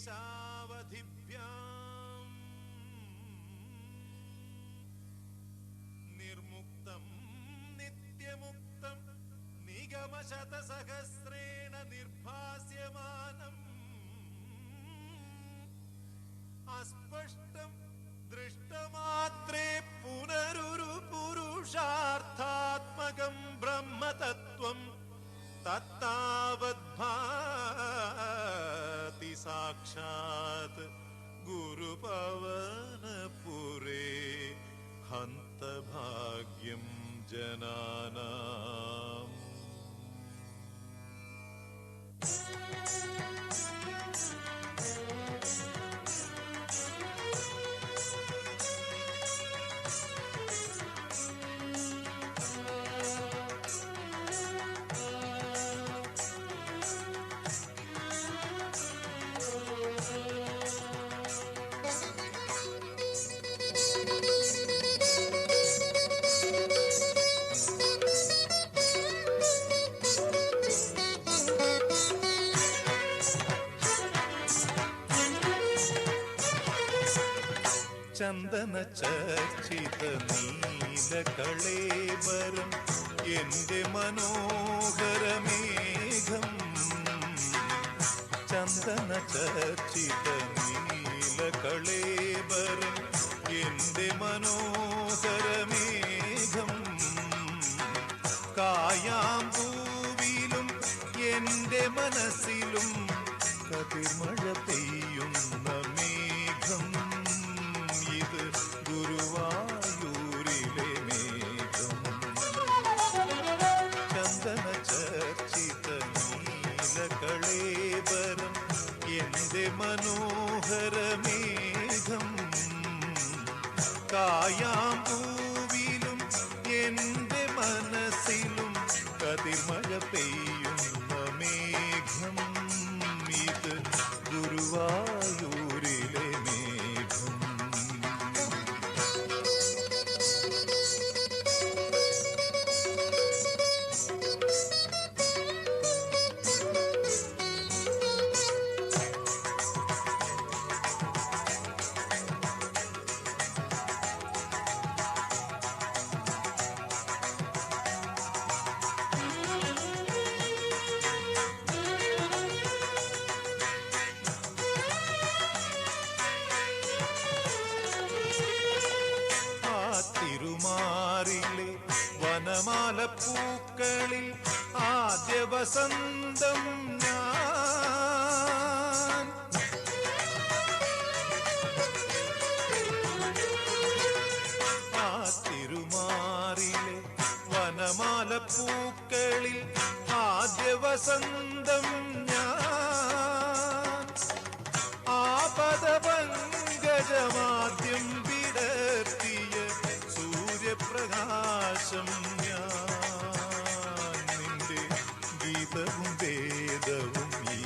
നിശാവധിഭ്യാം നിർമുക്തം നിത്യമുക്തം നിഗമശതസഹസ്രേണ നിർഭാസ്യമാനം അസ്പഷ്ടം ദൃഷ്ടമാത്രേ പുനരുരു പുരുഷാർത്ഥാത്മകം ബ്രഹ്മതത്വം തത്താവദ്ഭാതി സാക്ഷാത് ഗുരുപവനപുരേ ഹന്തഭാഗ്യം ജനാനാം. ചന്ദന ചർച്ചിത നീലകളേബരം എന്റെ മനോഹരമേഘം. ചന്ദന ചർച്ചിത നീലകളേബരം എന്റെ മനോഹരമേഘം. കായാമ്പൂവിലും എന്റെ മനസ്സിലും കതിർമഴ പെയ്യുന്ന മേഘം. ഇത് ഗുരുവായൂരിലെ മേഘം. ചന്ദന ചർച്ചിത നീലകളേബരം എന്റെ മനോഹരമേഘം. കായാമ്പൂവിലും എന്റെ മനസ്സിലും കതിർമഴ പെയ്യുന്ന മേഘം. ഇത് ഗുരുവായൂരിലെ മേഘം. തിരുമാറിലെ വനമാലപ്പൂക്കളിൽ ആദ്യ വസന്തം ഞാൻ. ആ തിരുമാറിലെ വനമാലപ്പൂക്കളിൽ ആദ്യ വസന്തം ഞാൻ. ആ പദപങ്കജമാദ്യം വിടർത്തിയ സൂര്യപ്രകാശം ഞാൻ. നിന്റെ ഗീതവും വേദവും ഈ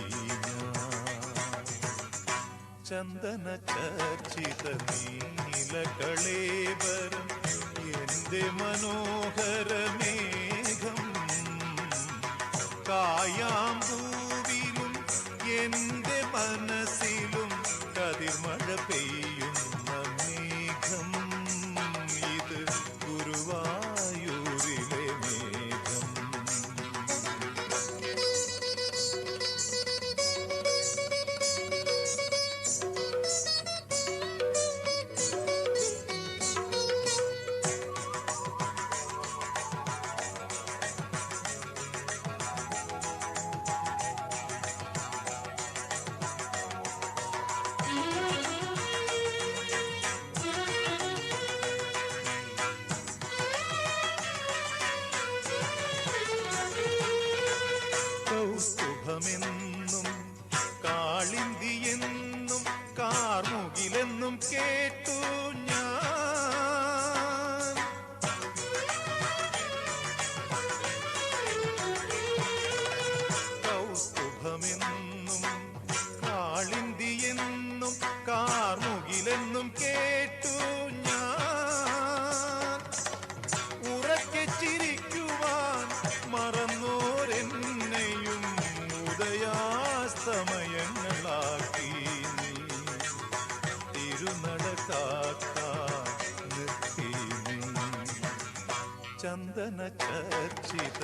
ഞാൻ. ചന്ദന ചർച്ചിത നീലകളേബരം എന്റെ മനോഹരമേഘം. കായാമ്പൂവിലും എന്റെ മനസ്സിലും കതിർമഴ പെയ്യുന്ന മേഘം. ഇത് ഗുരുവായൂരിലെ മേഘം. ചന്ദന ചർച്ചിത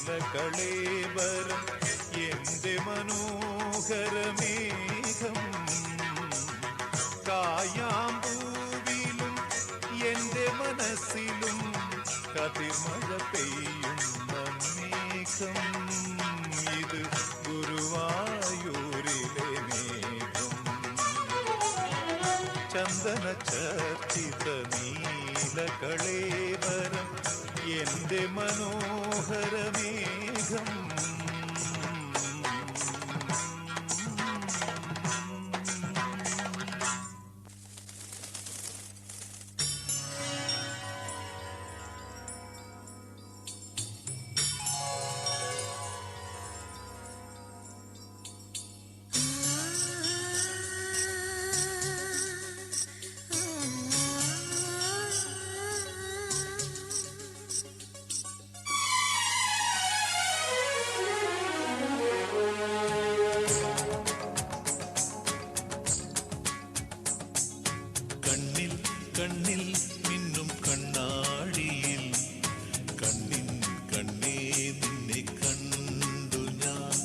നീലകളേവരം എന്റെ മനോഹരമേഘം കായാമ്പൂവിലും എന്റെ മനസ്സിലും കതിർമഴ പെയ്യുന്ന മേഘം ഇത് ഗുരുവായൂരിലെ മേഘം ചന്ദന ചർച്ചിത നീലകളേവരം എന്റെ മനോഹരമേഘം കണ്ണിൽ മിന്നും കണ്ണാടിയിൽ കണ്ണിൻ കണ്ണേ നിന്നെ കണ്ടു ഞാൻ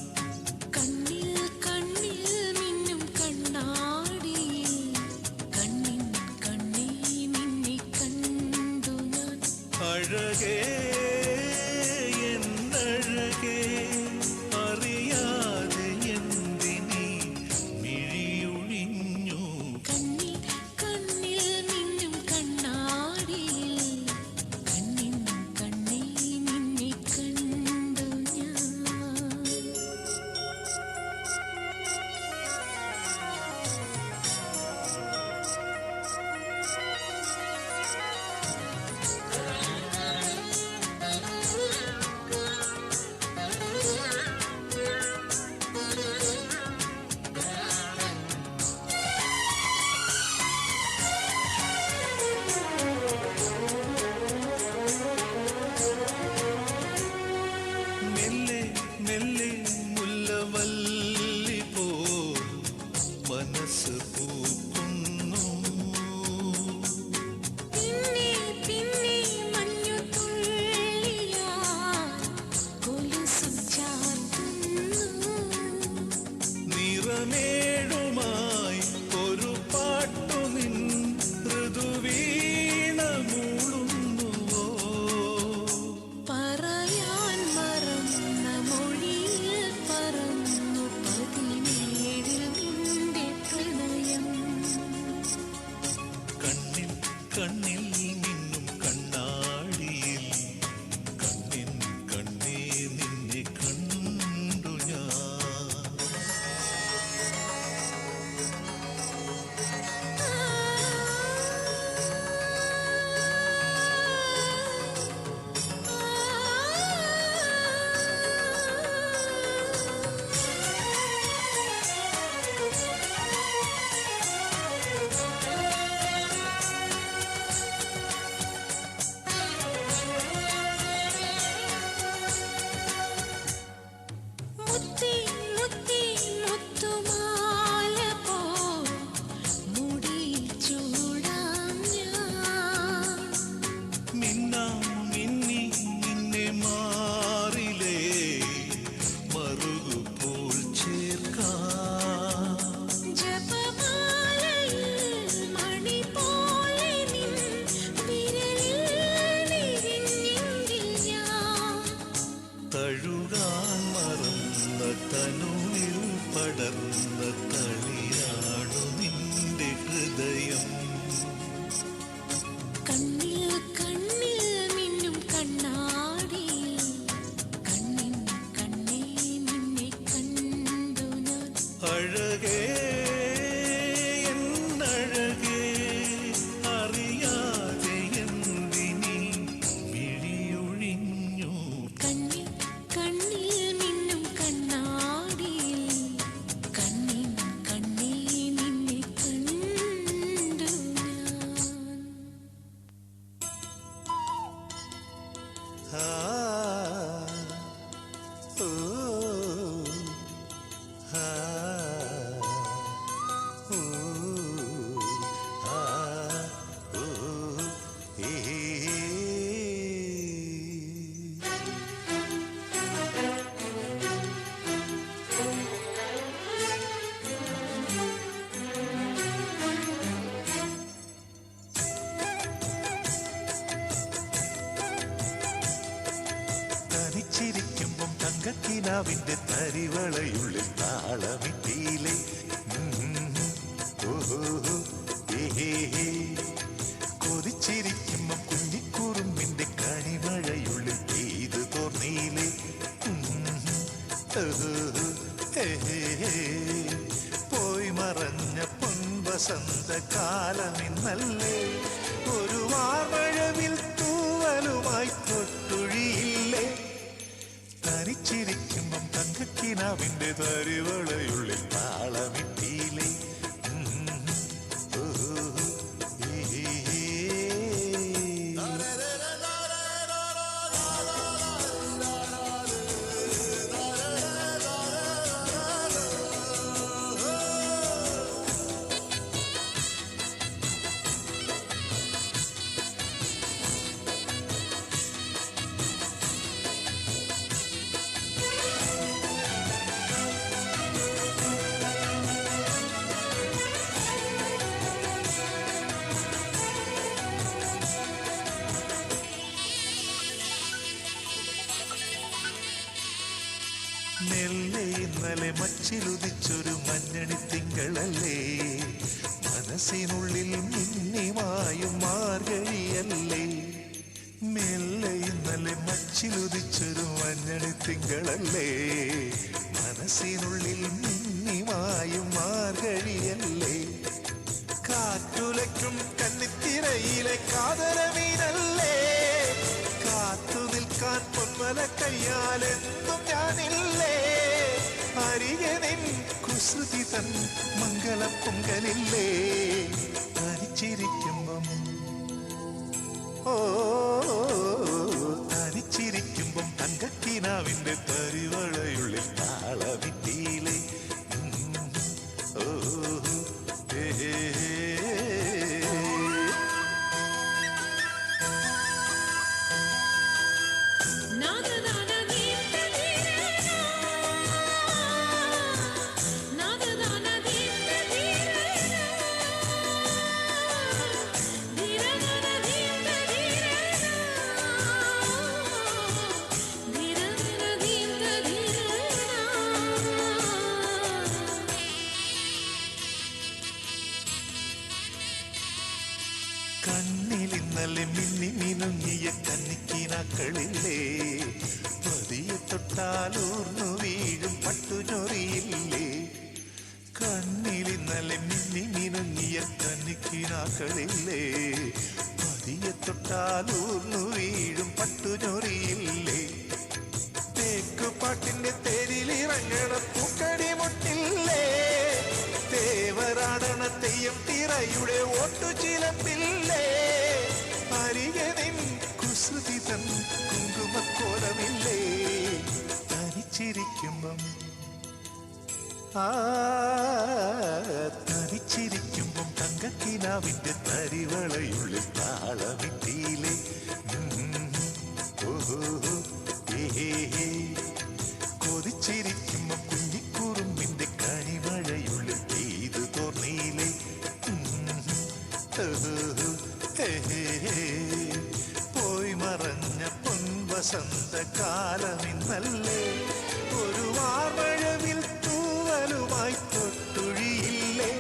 കണ്ണിൽ മിന്നും കണ്ണാടിയിൽ കണ്ണിൻ കണ്ണേ നിന്നെ കണ്ടു ഞാൻ അഴകേ എന്നഴകേ അറിയാതെ എന്തിനീ മിഴിയൊഴിഞ്ഞു കണ്ണിൽ മിന്നും കണ്ണാടിയിൽ കണ്ണിൻ കണ്ണേ നിന്നെ കണ്ടു ഞാൻ മെല്ലെ മെല്ലെ മുല്ലവല്ലി പോ മനസ്സ് പൂക്കുന്നു പിന്നെ മഞ്ഞുതുള്ളിയാ കൊലുസും ചാർത്തുന്നു നിറമേഴുമായി ഒരു പാട്ടു നിൻ ഋതുവീണ മൂളുന്നുവോ പറയാൻ മറന്ന മൊഴിയിൽ പറന്നു 17 നിന്റെ പ്രണയം കണ്ണിൽ മിന്നും കണ്ണാടിയിൽ കണ്ണിൻ കണ്ണേ നിന്നെ കണ്ടു ഞാൻ മുത്തി മുത്തി മുത്തുമാല പോ മുടിയിൽ ചൂടാം ഞാൻ മിന്നാം മിന്നി നിന്നെ മാറിലേ മറുകുപോൽ ചേർക്കാം ജപമാലയിൽ മണി പോലെ നിൻ വിരലിൽ വിരിഞ്ഞെങ്കിൽ ഞാൻ തഴുകാൻ മറന്ന തനുവിൽ പടർന്ന തളിയാണു നിന്റെ ഹൃദയം കണ്ണിൽ മിന്നും കണ്ണാടിയിൽ കണ്ണിൻ കണ്ണേ നിന്നെ കണ്ടു ഞാൻ അഴകേ എന്നഴകേ അറിയാതെ എന്തിനീ മിഴിയൊഴിഞ്ഞു കണ്ണിൽ മിന്നും കണ്ണാടിയിൽ കണ്ണിൻ കണ്ണേ നിന്നെ കണ്ടു ഞാൻ ആ ഓ ആ ഓ ആ ഓ ഏ തങ്കക്കിനാവിന്റെ തരിവളയുള്ളിൽ താളമിട്ടിയിലെ കൊതിച്ചിരിക്കുമ്പോ കുഞ്ഞിക്കുറുമ്പിന്റെ കണിമഴയുള്ളിൽ പെയ്തു തോർന്നിയിലെ പോയി മറഞ്ഞ പൊൻവസന്ത കാലമിന്നല്ലേ ഒരു വാർമഴവിൽ തൂവലുമായി തൊട്ടുഴിയില്ലേ തനിച്ചിരിക്കുമ്പം തങ്കക്കിനാവിന്റെ തരിവളയുള്ളിൽ താളമിട്ടിയില്ലേ നെല്ലെ ഇന്നലെ മച്ചിലുദിച്ചൊരു മഞ്ഞണി തിങ്കളല്ലേ മനസ്സിനുള്ളിൽ മിന്നിമായും മാർഗഴിയല്ലേ മെല്ലെ ഇന്നലെ മച്ചിലുദിച്ചൊരു മഞ്ഞണി തിങ്കളല്ലേ മനസ്സിനുള്ളിൽ മിന്നിമായും മാർഗഴിയല്ലേ കാറ്റുലയ്ക്കും കന്നിത്തിരയിലെ കാതരമീനല്ലേ കാത്തു നിൽക്കാൻ പൊന്മല കയ്യാലെന്നും ഞാനില്ലേ അരികെ നിൻ കുസൃതി തൻ മംഗള പൊങ്കലില്ലേ തനിച്ചിരിക്കുമ്പം തനിച്ചിരിക്കുമ്പം തങ്കക്കിനാവിന്റെ തരിവളയുള്ളിൽ താളമിട്ടിയിലെ കണ്ണിലിന്നലെ മിന്നി മിനുങ്ങിയ കന്നിക്കിനാക്കളില്ലേ പതിയെ തൊട്ടാലൂർന്നു വീഴും പട്ടുചൊറിയില്ലേ കണ്ണിലിന്നലെ മിന്നി മിനുങ്ങിയ കന്നിക്കിനാക്കളില്ലേ പതിയെ തൊട്ടാലൂർന്നു വീഴും പട്ടുചൊറിയില്ലേ തേക്കുപാട്ടിന്റെ തേരിലിറങ്ങണ പൂക്കടി മുട്ടില്ലേ തേവരാടണ തെയ്യം തിറയുടെ ഓട്ടുചിലപ്പില്ലേ അരികെ നിൻ കുസൃതി തൻ കുങ്കുമക്കോലമില്ലേ തനിച്ചിരിക്കുമ്പം തനിച്ചിരിക്കുമ്പം തങ്കക്കിനാവിന്റെ തരിവളയുള്ളിൽ താളമിട്ടിയിലെ കൊതിച്ചിരിക്കുമ്പോ കുഞ്ഞിക്കുറുമ്പിന്റെ കണിമഴയുള്ളിൽ പെയ്തു തോർന്നിയിലെ പോയി മറഞ്ഞ പൊൻവസന്ത കാലമിന്നല്ലേ ഒരു വാർമഴവിൽ തൂവലുമായി തൊട്ടുഴിയില്ലേ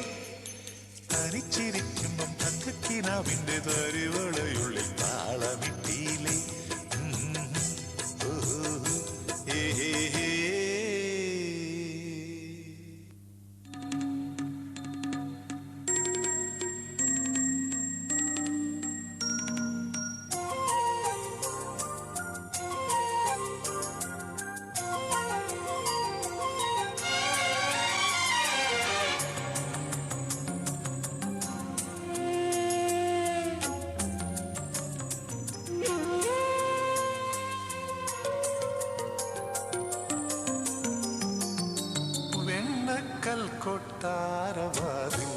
തനിച്ചിരിക്കുമ്പം തങ്കക്കിനാവിന്റെ തരിവളയുള്ളിൽ താളമിട്ടിയില്ലേ കൊട്ടാരവാതിൽ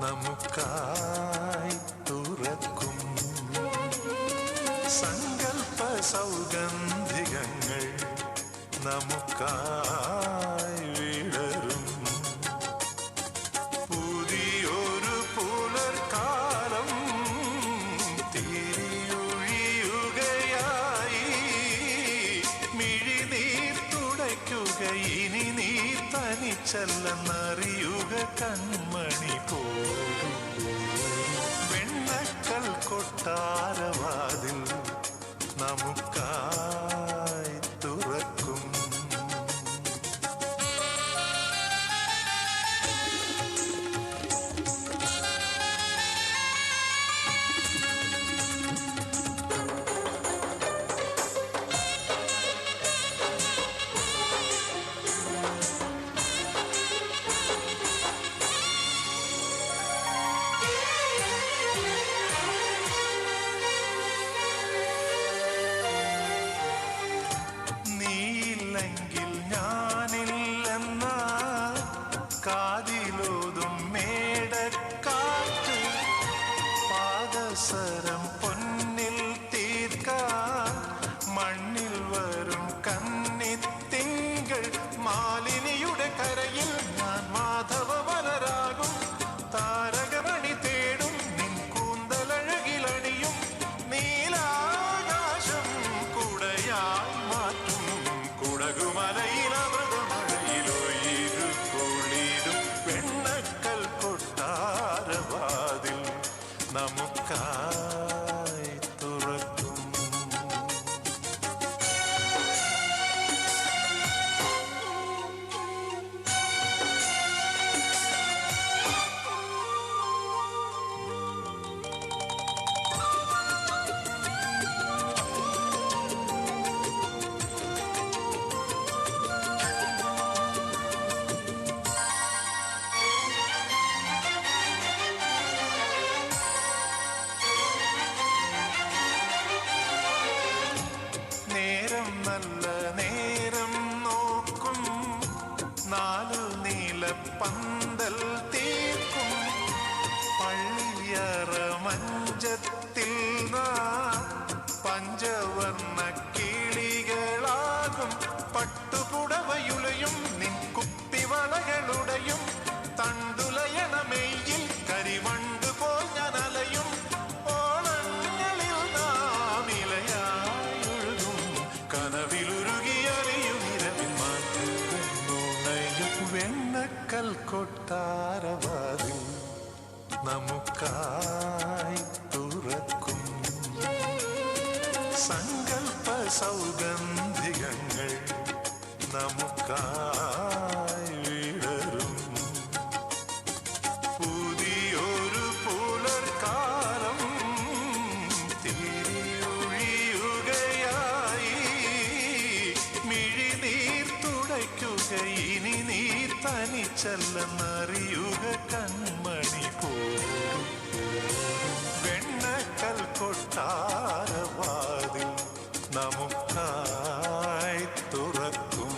നമുക്കായി തുറക്കും സങ്കൽപ്പ സൗഗന്ധികങ്ങൾ നമുക്കായി വിടരും പുതിയൊരു പുലർക്കാലം തിരിയൊഴിയുകയായി മിഴിനീർ തനിച്ചല്ലെന്നറിയുക കൺമണി പോലും വെണ്ണക്കൽ കൊട്ടാരവാതിൽ നമുക്കായി തുറക്കും. നീയില്ലെങ്കിൽ ഞാനില്ലെന്ന കാതിലോതും മേടക്കാറ്റ് പാദസരം പൊന്നിൽ തീർക്കാൻ മണ്ണിൽ വരും കന്നിത്തിങ്കൾ മാലിനിയുടെ കരയിൽ ഞാൻ മാധവമലരാകും താരകമണി തേടും നിൻ കൂന്തലഴകിലണിയും നീലാകാശം കുടയായി മാറ്റും കുടകുമലയിലമൃതമഴയിലോ ഇരുകൊളിടും വെണ്ണക്കൽ കൊട്ടാരവാതിൽ നമുക്കായി തുറക്കും. നേരം നല്ല നേരം നോക്കും നാലു നീല പന്തൽ തീർക്കും പള്ളിയറ മഞ്ചത്തിൽ പഞ്ചവർണ്ണ കിളികളാകും പട്ടുപുടവയുലയും നിൻ കുപ്പിവളകളുടെയും തണ്ടുലയണമെയിൽ കരിവണ്ട് പോൽ ഞാൻ അലയും ഓണങ്ങളിൽ നാം ഇലയായൊഴുകും കനവിലുരുകിയറിയും ഇരവിൽ മാറ്റുന്നയും വെണ്ണക്കൽ കൊട്ടാരവാതിൽ നമുക്കായി തുറക്കും. സങ്കൽപ്പ സൗഗന്ധികങ്ങൾ നമുക്കായി വിടരും. പുതിയൊരു പുലർക്കാലം തിരിയൊഴിയുകയായി മിഴിനീർ തുടയ്ക്കുക ഇനി നീ തനിച്ചല്ലെന്നറിയുക കൺമണി പോലും വെണ്ണക്കൽ കൊട്ടാരവാതിൽ നമുക്കായി തുറക്കും.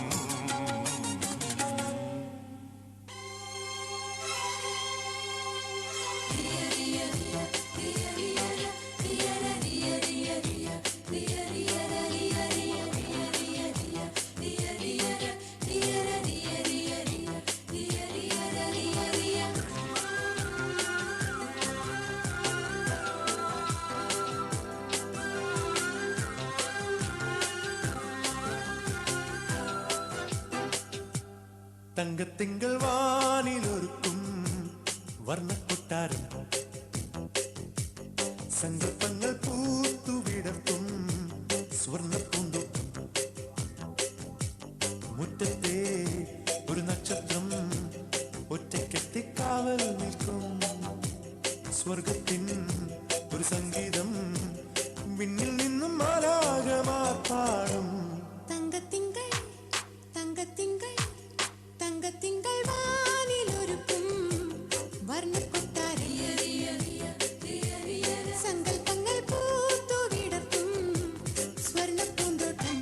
തങ്കത്തിങ്കൾ വാനിലൊരുക്കും വർണ്ണക്കൊട്ടാരം സങ്കൽപ്പങ്ങൾ പൂത്തുവിടർത്തും സ്വർണ്ണപ്പൂന്തോട്ടം മുറ്റത്തെ ഒരു നക്ഷത്രം ഒറ്റയ്ക്കെത്തിക്കാവൽ നിൽക്കും സ്വർഗത്തിൻ ഒരു സംഗീതം വിണ്ണിൽ നിന്നും മാലാകമാർ പാടും. തങ്കത്തിങ്കൾ തങ്കത്തിങ്കൾ തങ്കത്തിങ്കൾ വാനിലൊരുക്കും വർണ്ണക്കൊട്ടാരം സങ്കൽപ്പങ്ങൾ പൂത്തുവിടർത്തും സ്വർണ്ണപ്പൂന്തോട്ടം.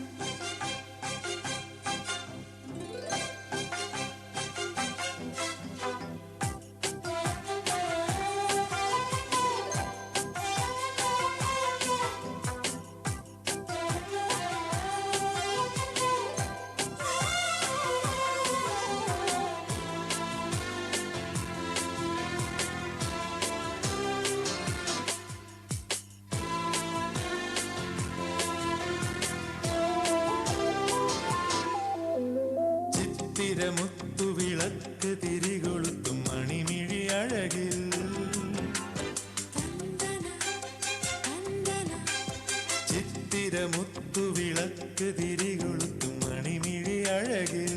ചിത്തിരമുത്ത് കുത്തുവിളക്ക് തിരികൊളുത്തും മണിമിഴി അഴകിൽ തന്തന തന്തന ചിത്തിര മുത്തുവിളക്ക് തിരികൊളുത്തും മണിമിഴി അഴകിൽ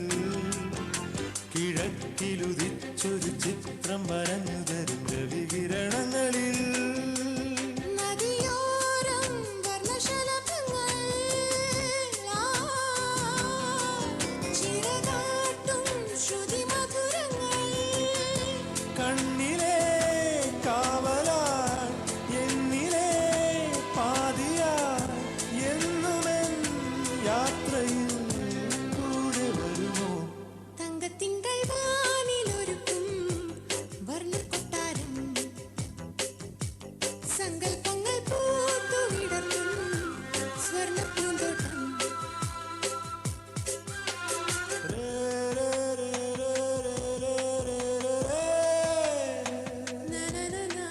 കിഴക്കിലുദിച്ചൊരു ചിത്രം വരഞ്ഞു തരും രവികിരണങ്ങളിൽ നദിയോരം വർണ്ണശലഭങ്ങൾ ചിറകാട്ടും ശ്രുതിമധുരങ്ങൾ കണ്ണിലെ കാവലാൽ എന്നിലെ പാതിയാൽ എന്നുമെൻ യാത്രയിൽ കൂടെ വരുമോ തങ്കത്തിങ്കൾ വാനിലൊരുക്കും വർണ്ണക്കൊട്ടാരം സങ്കൽപ്പങ്ങൾ പൂത്തുവിടർത്തും സ്വർണ്ണപ്പൂന്തോട്ടം നനനനാ,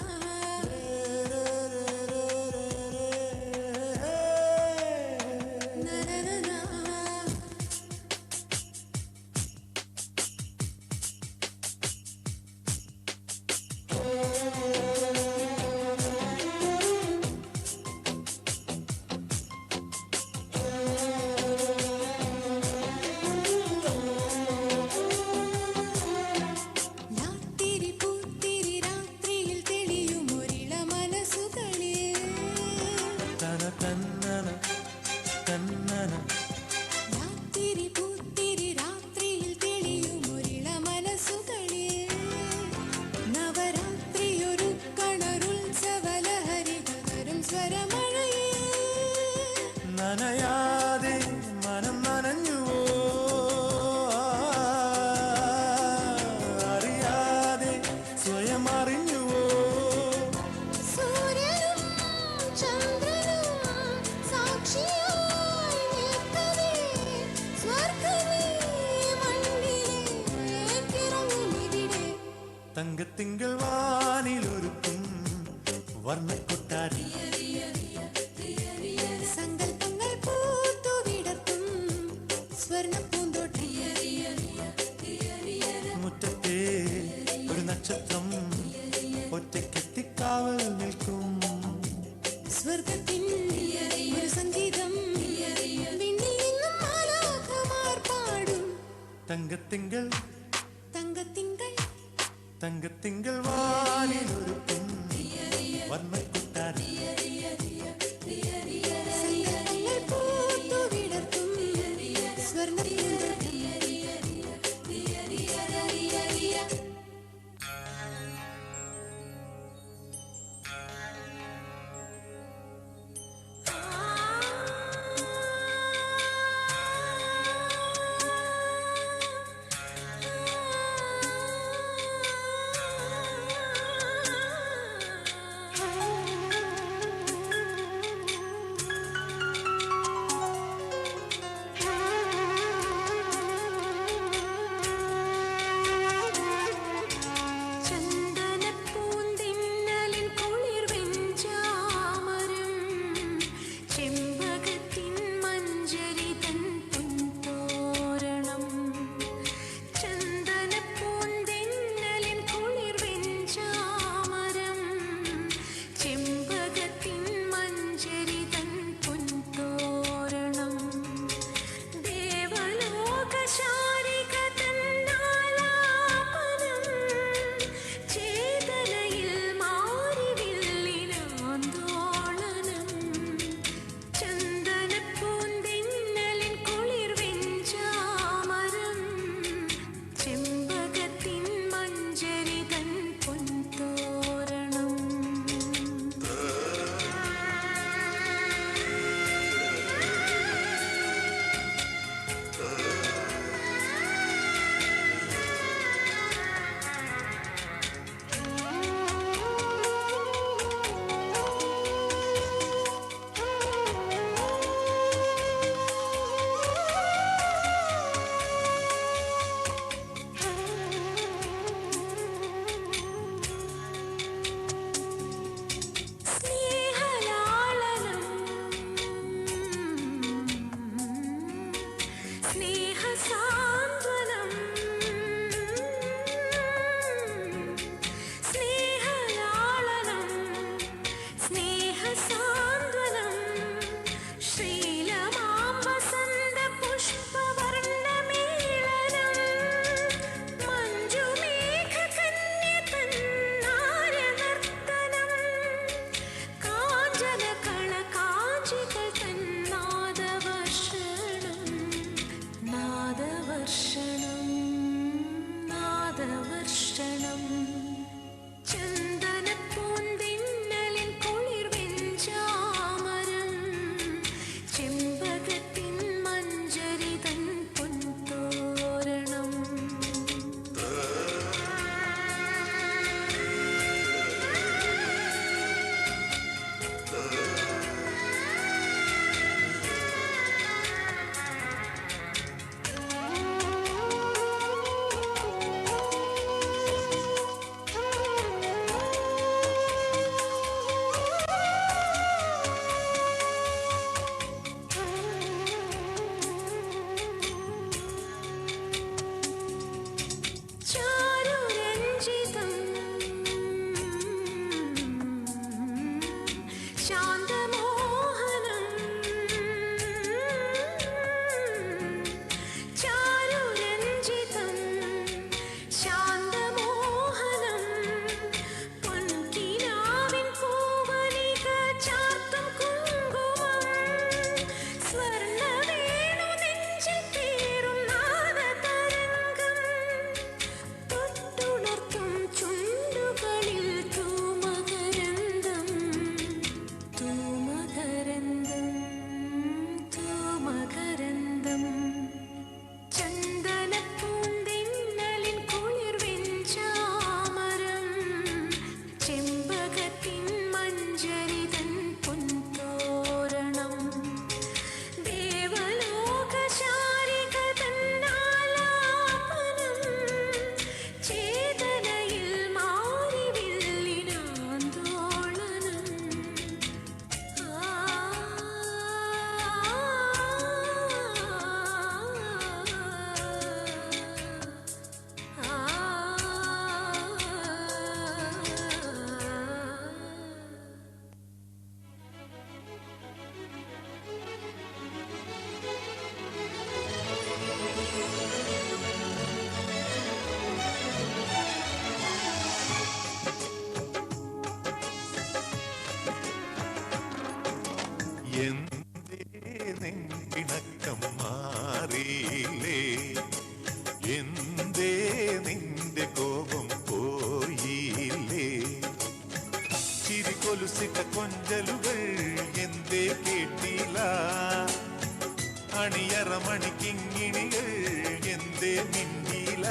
നനനനാ. യാത്തിരി പൂത്തിരി രാത്രിയിൽ തെളിയും ഒരിള മനസ്സുകളിൽ തന തന്നന തന്നന യാത്തിരി പൂത്തിരി രാത്രിയിൽ തെളിയും ഒരിള മനസ്സുകളിൽ നവരാത്രിയൊരു കണരുത്സവലഹരികൾ വരും സ്വരമഴയിൽ നനയാതെ മനം നനഞ്ഞുവോ അറിയാതെ സ്വയം അറിഞ്ഞുവോ സൂര്യനും ചന്ദ്രനും സാക്ഷിയായി നിൽക്കവേ സ്വർഗ്ഗമേ മണ്ണിലേക്കിറങ്ങുമിവിടെ തങ്കത്തിങ്കൾ വാനിലൊരുക്കും വർണ്ണക്കൊട്ടാരം സങ്കൽപ്പങ്ങൾ പൂത്തുവിടർത്തും സ്വർണ്ണപ്പൂന്തോട്ടം മുറ്റത്തെ ഒരു നക്ഷത്രം ഒറ്റയ്ക്കെത്തിക്കാവൽ നിൽക്കും സ്വർഗത്തിൻ ഒരു സംഗീതം വിണ്ണിൽ നിന്നും മാലാഖമാർ പാടും തങ്കത്തിങ്കൾ തങ്കത്തിങ്കൾ തങ്കത്തിങ്കൾ വാനിലൊരുക്കും വർണ്ണക്കൊട്ടാരം സങ്കൽപ്പങ്ങൾ പൂത്തുവിടർത്തും സ്വർണ്ണപ്പൂന്തോട്ടം മണിയറ മണിക്കിങ്ങിണികൾ എന്തേ മിണ്ടിയില്ല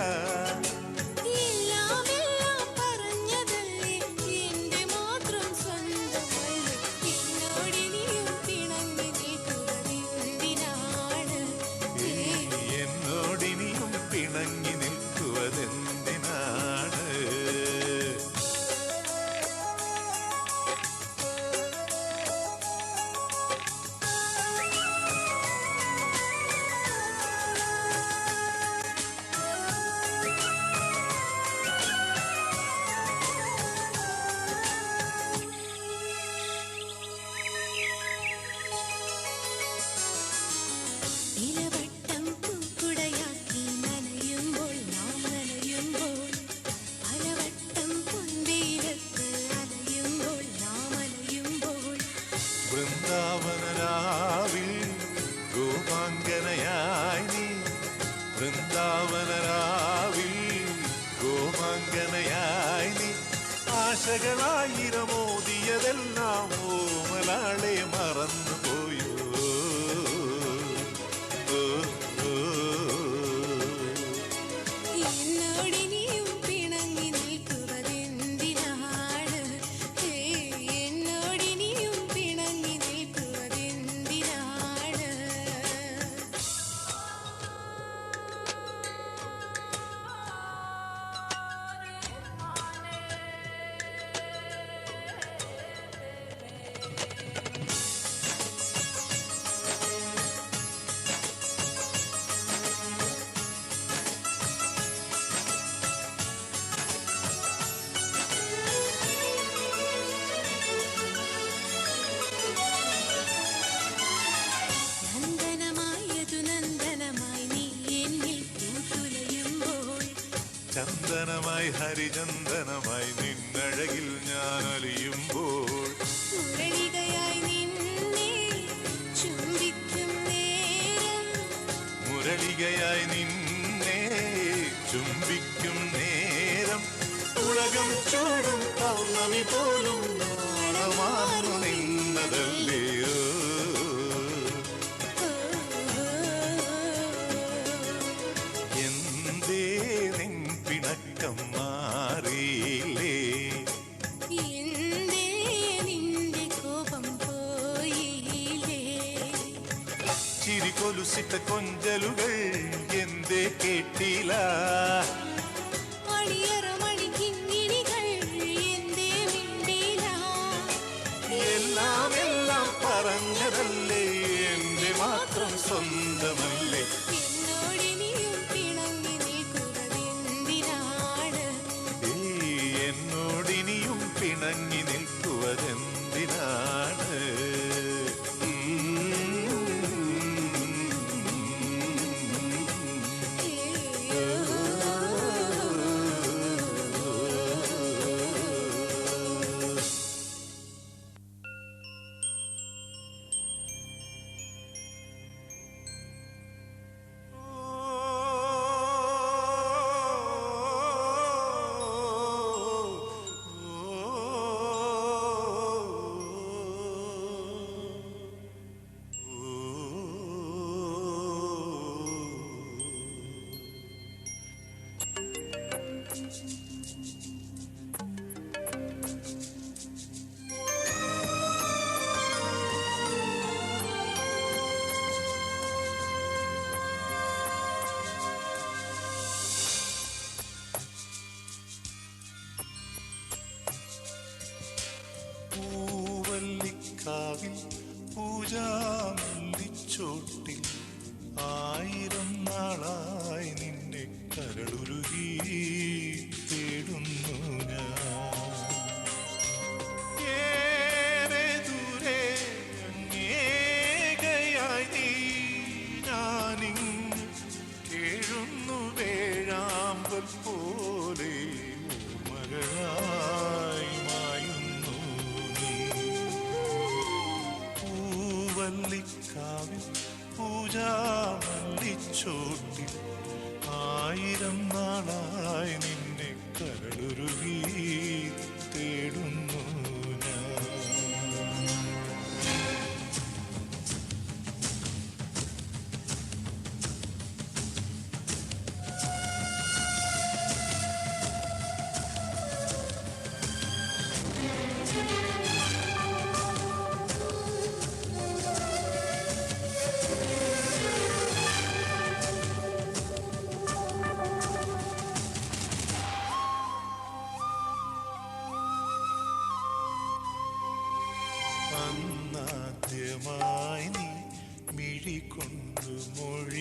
എല്ലാം എല്ലാം പറഞ്ഞതല്ലേ എന്റെ മാത്രം സ്വന്തമല്ലേ എന്നോടിനിയും പിണങ്ങി നിൽക്കുന്നതെന്തിനാണ് എന്നോടിനിയും പിണങ്ങി നിൽക്കുവതെന്തിനാണ് ഇലവട്ടം പൂക്കുടയാക്കി നനയുമ്പോൾ നാം നനയുമ്പോൾ പലവട്ടം പൊൻവെയിലത്ത് അലയുമ്പോൾ നാം അലയുമ്പോൾ വൃന്ദാവനരാവിൽ ഗോപാങ്കനയായി നീ വൃന്ദാവനരാവിൽ ഗോപാങ്കനയായി നീ ആശകളായിരമോദിയതെല്ലാം ഓമലാളെ മറന്നു പോയോ എന്നോടിനിയും പിണങ്ങി നിൽക്കുവതെന്തിനാണ് എന്നോടിനിയും പിണങ്ങി നിൽക്കുവതെന്തിനാണ് നന്ദനമായതു നന്ദനമായി നീ എന്നിൽ പൂത്തുലയുമ്പോൾ ചന്ദനമായി ഹരിചന്ദനമായി നിന്നഴകിൽ ഞാൻ അലിയുമ്പോൾ മുരളികയായി നിന്നെ ചുംബിക്കും നേരം മുരളികയായി നിന്നെ ചുംബിക്കും നേരം ഉലകം ചൂടും പൗർണമി പോലും നാളമാർന്നു നിന്നതല്ലയോ എന്തേ നിൻ പിണക്കം മാറിയില്ലേ എന്തേ നിന്റെ കോപം പോയില്ലേ ചിരി കൊലുസിട്ട കൊഞ്ചലുകൾ എന്തേ കേട്ടില്ല മണിയറ മണിക്കിങ്ങിണികൾ എന്തേ മിണ്ടില്ല എല്ലാം എല്ലാം പറഞ്ഞതല്ലേ എന്റെ മാത്രം സ്വന്തമല്ലേ എന്നോടിനിയും പിണങ്ങി നിൽക്കുന്നതെന്തിനാണ് എന്നോടിനിയും പിണങ്ങി നിൽക്കുവതെന്തിനാണ് പൂവല്ലിക്കാവിൽ പൂജാമല്ലിച്ചോട്ടിൽ 1000 നാളായി നിന്നെ കരളുരുകി തേടുന്നു ഞാൻ ഏറെ ദൂരെ അങ്ങേകയായി നീ ഞാനിങ്ങ് കേഴുന്നു വേഴാമ്പൽ പോലെ ഓർമ്മകളായി മായുന്നു നീ പൂവല്ലിക്കാവിൽ പൂജാമല്ലിച്ചോട്ടിൽ 1000 നാളായി നിന്നെ കരളുരുകി തേടുന്നു ഞാൻ മിഴി കൊണ്ടു മൊഴിഞ്ഞോരനുരാഗ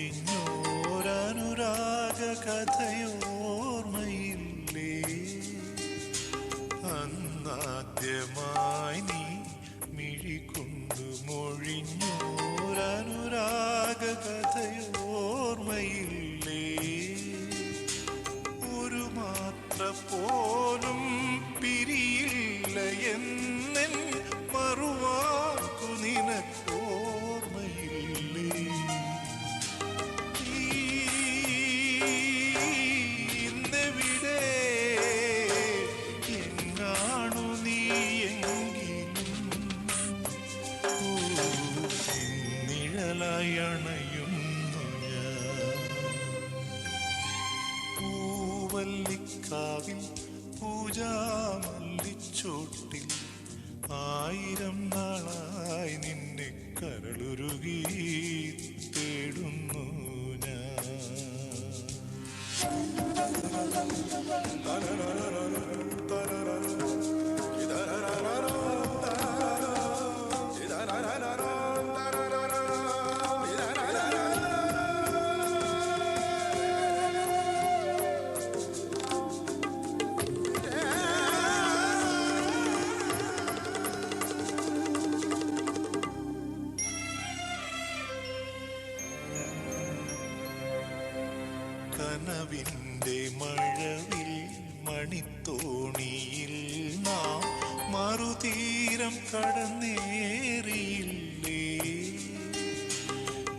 കഥയോർമ്മയില്ലേ അന്നാദ്യമായി നീ മിഴി കൊണ്ടു മൊഴിഞ്ഞോരനുരാഗ കഥയോർമ്മയില്ലേ ഒരു മാത്ര പോലും പിരിയില്ല എന്നെൻ മറുവാക്കു നിനക്കോർമ്മയില്ലേ ഇന്നെവിടെ എങ്ങാണു നീ എങ്കിലും നിഴലായി അണയുന്നു ഞാൻ പൂവല്ലിക്കാവിൽ പൂജാമല്ലിച്ചോട്ടിൽ ആയിരം നാളായി നിന്നെ കരളുരുകി തേടുന്നു ഞാൻ കനവിൻ്റെ മഴവിൽ മണിത്തോണിയിൽ നാം മറുതീരം കടന്നേറിയില്ലേ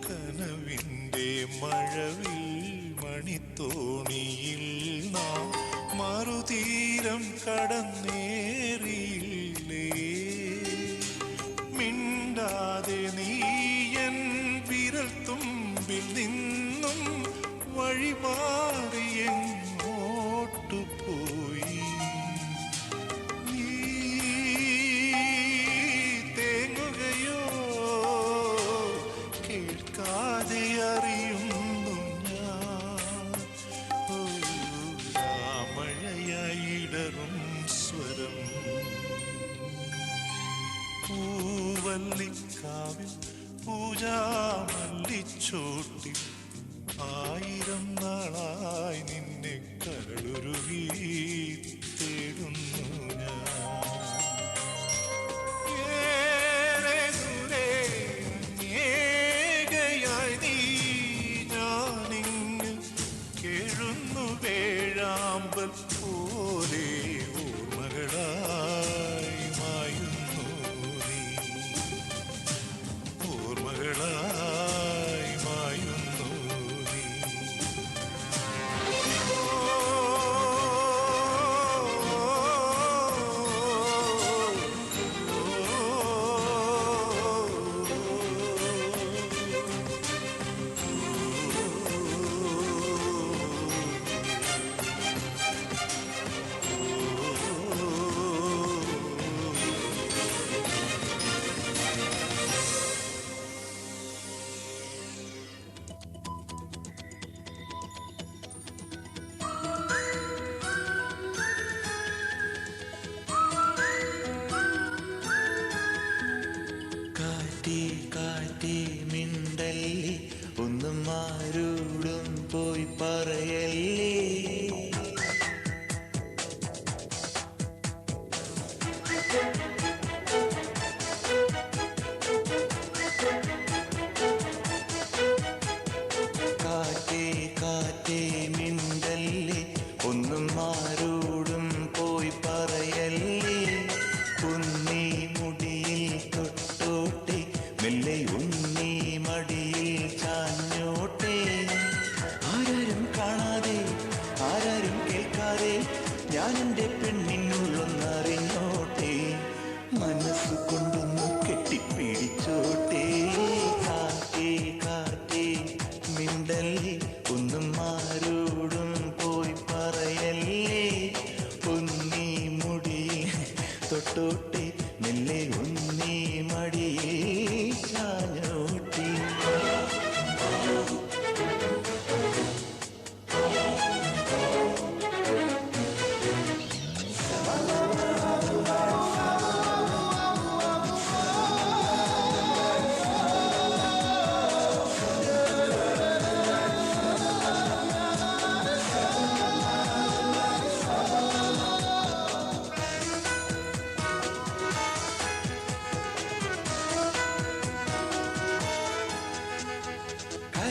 കനവിൻ്റെ മഴവിൽ മണിത്തോണിയിൽ നാം മറുതീരം കടന്നേറിയില്ലേ മിണ്ടാതെ നീയൻ വിരൽ തുമ്പിൽ നിന്നും വഴിമാറി എങ്ങോട്ടു പോയി നീ തേങ്ങുകയോ കേൾക്കാതെ അറിയുന്നു ഞാൻ മഴയായിടറും സ്വരം പൂവല്ലിക്കാവിൽ പൂജാമല്ലിച്ചോട്ടിൽ ആയിരം നാളായി നിന്നെ കരളുരുകി തേടുന്നു ഞാൻ ഏറെ ദൂരെ ഏകയായി നീ ഞാനിങ്ങ് കേഴുന്നു വേഴാമ്പൽ പോലെ ഓർമ്മകളായി മായുന്നു നീ ഓർമ്മകളായി മായുന്നു കാറ്റേ മിണ്ടല്ലേ ഒന്നും ആരോടും പോയി പറയല്ലേ കാറ്റേ മിണ്ടല്ലേ ഒന്നും ആരോടും പോയി പറയല്ലേ കുന്നീ മുടിയിൽ തൊട്ടോട്ടെ മെല്ലെ ഉണ്ണി മടിയിൽ ചാഞ്ഞോട്ടെ ആരും കാണാതെ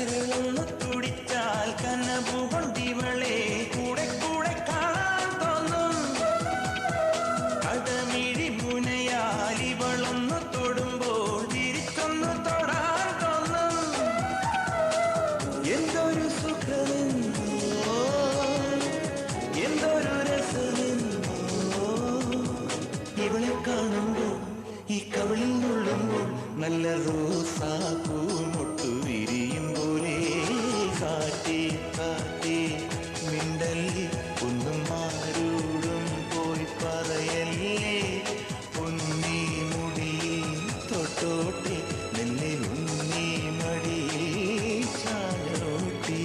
കരളൊന്നു തുടിച്ചാൽ കനവുകൊണ്ടിവളെ കൂടെ കൂടെ കാണാൻ തോന്നും. കടമിഴി മുനയാൽ ഇവളൊന്നു തൊടുമ്പോൾ തിരിച്ചൊന്നു തൊടാൻ തോന്നും. എന്തൊരു സുഖമെന്നോ എന്തൊരു രസമെന്നോ ഇവളെ കാണുമ്പോൾ ഈ കവിളിൽ നുള്ളുമ്പോൾ നല്ല റോസാപ്പൂ മൊട്ടു വിരിയും പോലെ. കാറ്റേ കാറ്റേ മിണ്ടല്ലേ ഒന്നും ആരോടും പോയി പറയല്ലേ. പൊന്നീ മുടിയിൽ തൊട്ടോട്ടെ നെല്ലെ ഉണ്ണി മടിയിൽ ചാരോട്ടി.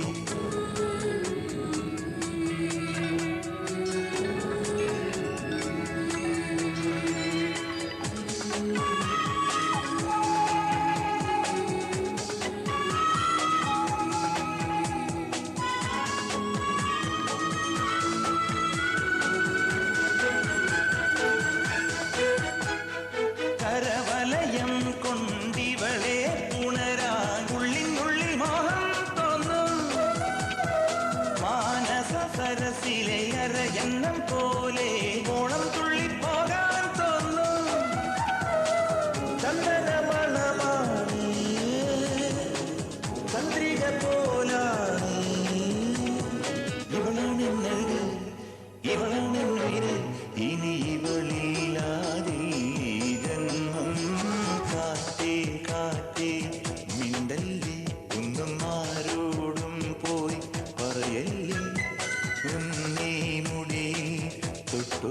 കരവലയം കൊണ്ടിവളെ പുണരാൻ ഉള്ളിനുള്ളിൽ മോഹം തോന്നും. മാനസ സരസിലെ അരയന്നം പോലെ ഓണം തുള്ളിപ്പോകാൻ തോന്നും. ചന്ദനമണമാണ് ചന്ദ്രിക പോലാണ് ഇവളാണെന്നഴക് ഇവളാണെന്നുയിര്. ഇനി ഇവളില്ലാതെ ജന്മം. കാറ്റേ കാറ്റേ മിണ്ടല്ലേ ഒന്നും ആരോടും പോയി പറയല്ലേ. ഉന്നീ മുടി തൊട്ടു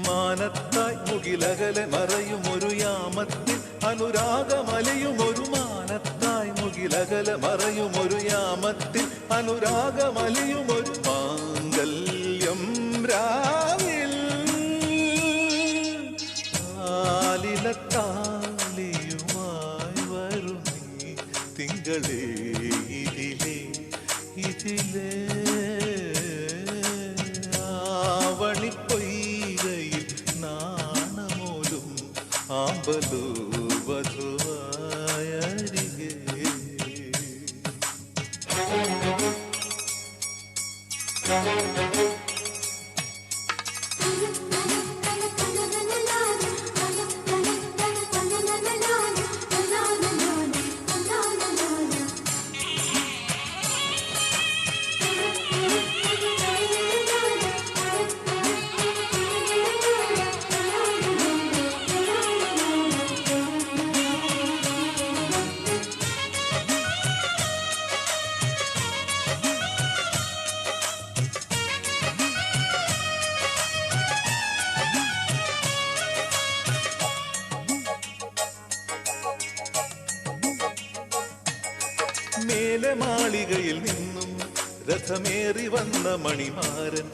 മാനത്തായി മുകിലകലെ മറയും ഒരു യാമത്തിൽ അനുരാഗമലയും ഒരു മാനത്തായി മുകിലകലെ മറയും ഒരു യാമത്തിൽ അനുരാഗമലയും ഒരു മാംഗല്യം രാവിൽ ആലിലത്താലിയുമായി വരും നീ തിങ്കളേ ഇതിലേ ഇതിലേ ആവണിപ്പൊയ്കയിൽ നാണമോലും ആമ്പലോ വധുവായരികെ മേലെ മാളികയിൽ നിന്നും രഥമേറി വന്ന മണിമാരൻ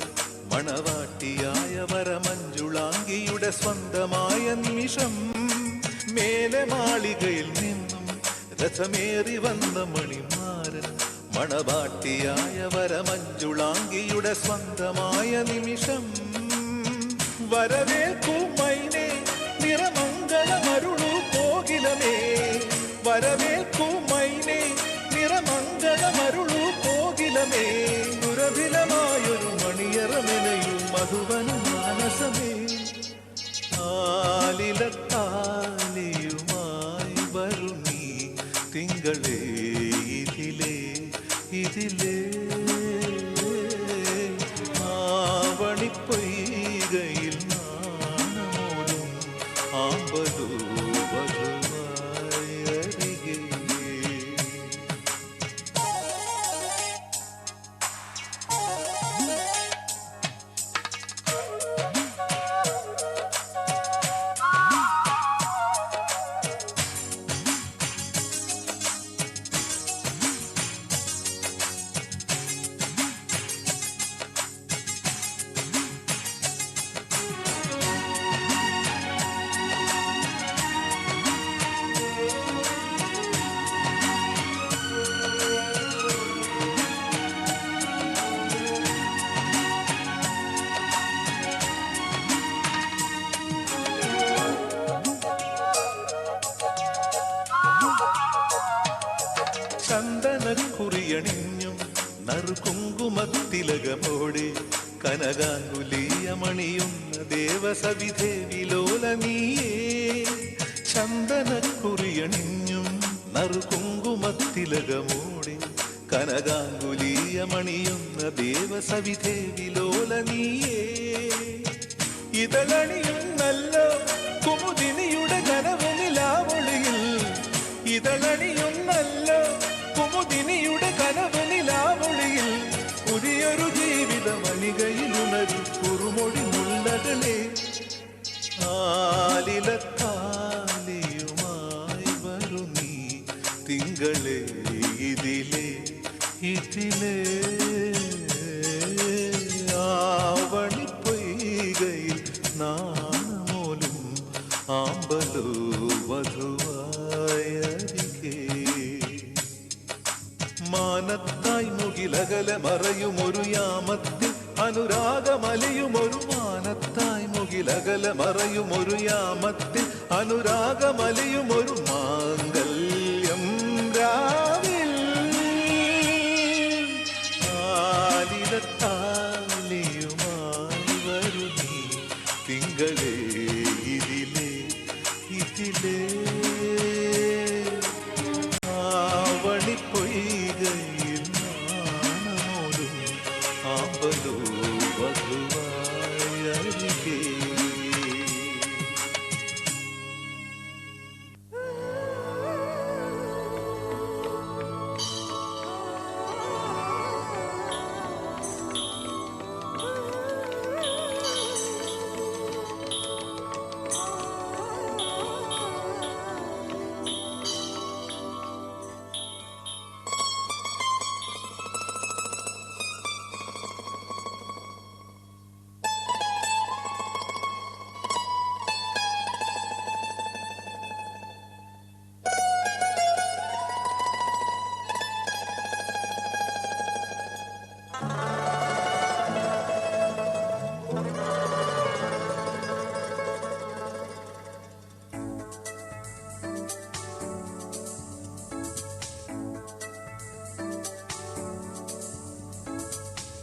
മണവാട്ടിയായ വരമഞ്ജുളാംഗിയുടെ സ്വന്തമായ നിമിഷം. മേലെ മാളികയിൽ നിന്നും രഥമേറി വന്ന മണിമാരൻ മണവാട്ടിയായ വരമഞ്ജുളാംഗിയുടെ സ്വന്തമായ നിമിഷം. വരവേൽക്കൂ മൈനേ നിറമംഗളമരുളൂ കോകിലമേ, വരവേൽക്കൂ മൈനേ നിറമംഗളമരുളൂ കോകിലമേ, ദുരഭിലമായൊരു മണിയറമെനയും മധുവന മാനസമേ. ആലിലത്താലിയുമായി വരും നീ തിങ്കളേ ഇതിലേ ഇതിലേ ആവണിപ്പൊയ്കയിൽ നാണമോടും ആമ്പലൂ വധുവായരികെ. ചന്ദനക്കുറിയണിഞ്ഞും നറുകുങ്കുമത്തിലകമോടെ കനകാങ്കുലീയമണിയുന്ന ദേവസവിധേ വിലോല നീയേ. ചന്ദനക്കുറിയണിഞ്ഞും നറുകുങ്കുമത്തിലകമോടെ കനകാങ്കുലീയമണിയുന്ന ദേവസവിധേ വിലോല നീയേ. ഇതളണിയുന്നല്ലോ കുമുദിനിയുടെ കനവനിലാവൊളിയിൽ, ഇതളണിയുന്നല്ലോ കുമുദിനിയുടെ കനവനിലാവൊളിയിൽ, പുതിയൊരു ജീവിത മണികയിലുണരും കുറുമൊഴി മുല്ലകളെ. ആലിലത്താലിയുമായി വരും നീ തിങ്കളേ ഇതിലേ ഇതിലേ ആവണിപ്പൊയ്കയിൽ നാണമോലും ആമ്പലോ വധുവായരികെ. മാനത്തായി മുകിലകലെ മറയുമൊരു യാമത്തിൽ അനുരാഗമലയുമൊരു മാനത്തായി മുകിലകലെ മറയുമൊരു യാമത്തിൽ അനുരാഗമലയുമൊരു മാംഗല്യം രാവിൽ. ആലിലത്താലിയുമായി വരു നീ തിങ്കളേ ഇതിലേ ഇതിലേ ആവണിപ്പൊയ്കയിൽ നാണമോടും ആമ്പലോ വധുവായരികെ.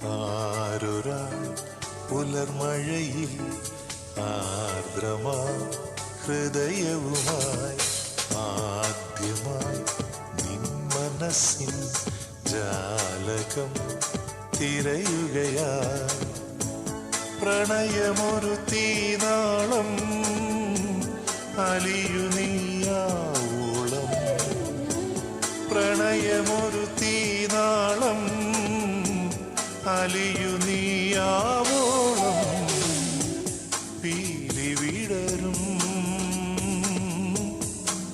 ആരൊരാൾ പുലർമഴയിൽ ആർദ്രമാ ഹൃദയവുമായി ആദ്യമായി നിൻ മനസ്സിൻ ജാലകം തിരയുകയായി പ്രണയമൊരു തീനാളം അലിയു നീയാവോളം പ്രണയമൊരു തീനാളം അലിയു നീയാവോളം പീലി വിടരും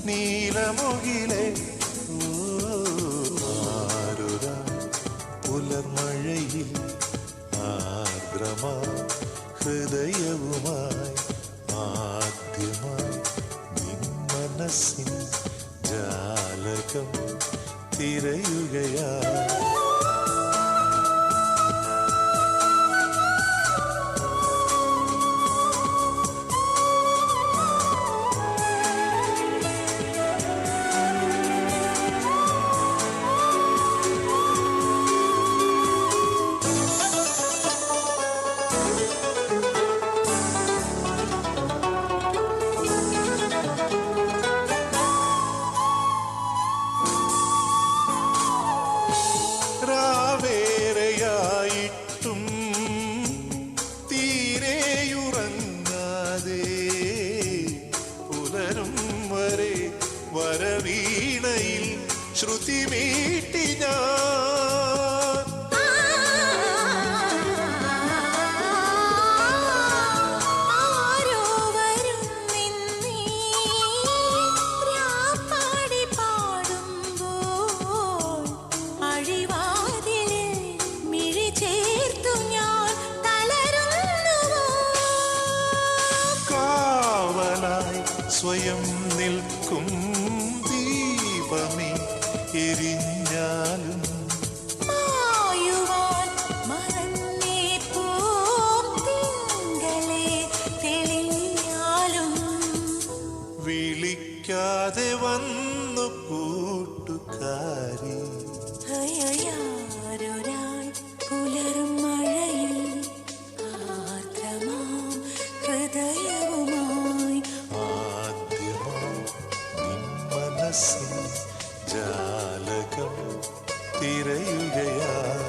നീലമുകിലെ ആരൊരാ പുലർമഴയിൽ ആർദ്രമാ ഹൃദയവുമായി ആദ്യമായി നിൻ മനസ്സിൻ ജാലകം തിരയുകയായി ും തീരെയുറങ്ങാതെ പുലരും വരെ വരവീണയിൽ ശ്രുതി മീട്ടി ഞാൻ ആരോ വരുന്നെന്നീ രാപ്പാടി പാടുമ്പോൾ അഴിവാതിലിൽ മിഴി ചേർത്തു ഞാൻ തളരുന്നുവോ കാവലായി സ്വയം നിൽക്കും ദീപമേ എരിഞ്ഞാലും മായുവാൻ മറന്നേ പോം തിങ്കളെ തെളിഞ്ഞാലും വിളിക്കാതെ വന്നു കൂട്ടുകാരി അയയാരൊരാൾ പുലരും മഴയിൽ ആർദ്രമാം ഹൃദയവുമായി ആദ്യമായി നിൻ മനസ്സിൻ ജാലകം തിരയുകയായി